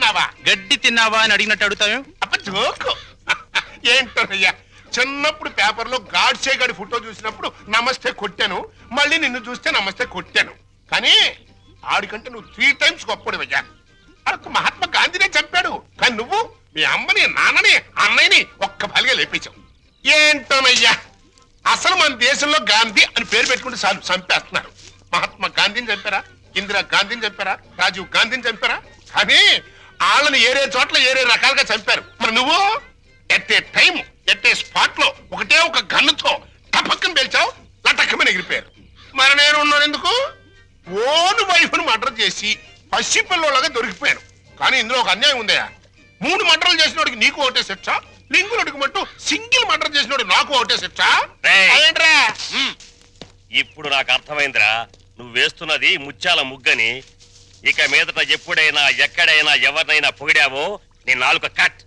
తిన్నావా గడ్డి తిన్నావా అని అడిగినట్టు అడుగుతావు. అప్ప జోకు. ఏంటోనయ్యా, చిన్నప్పుడు పేపర్లో గాడ్సే గడి ఫోటో చూసినప్పుడు నమస్తే కొట్టాను, మళ్ళీ నిన్ను చూస్తే నమస్తే కొట్టాను. కానీ ఆడికంటే నువ్వు 3 times గొప్పడివయ్యా. అరకు మహాత్మా గాంధీనే చంపాడు, కానీ నువ్వు మీ అమ్మని, నాన్నని, అన్నయ్యని ఒక్క బలిగా లేపించావు. ఏంటోనయ్యా, అసలు మన దేశంలో గాంధీ అని పేరు పెట్టుకుంటే చాలు చంపేస్తున్నారు. మహాత్మా గాంధీని చంపారా, ఇందిరా గాంధీని చంపారా, రాజీవ్ గాంధీని చంపారా? కానీ వాళ్ళని ఏరే చోట్ల ఏరే రకాలుగా చంపారు. మరి నువ్వు at a time at a spot లో ఒకటే ఒక గన్నుతో టపక్కన పేల్చావు, లటక్కమని ఎగిరిపోయారు. మరి నేను ఉన్నాను ఎందుకు? ఓను వైఫ్ను మర్డర్ చేసి పసిపిల్లలాగా దొరికిపోయాను. కానీ ఇందులో ఒక అన్యాయం ఉందయా. 3 మర్డర్లు చేసినోడికి నీకు ఒకటే శిక్ష, లింగులడికి మట్టు సింగిల్ మర్డర్ చేసినోడు నాకు ఒకటే శిక్ష. ఏంట్రా? ఇప్పుడు నాకు అర్థమైందిరా, నువ్వు వేస్తున్నది ముత్యాల ముగ్గని. ఇక మీదట ఎప్పుడైనా ఎక్కడైనా ఎవరినైనా పొగిడావో నీ నాలుక కట్.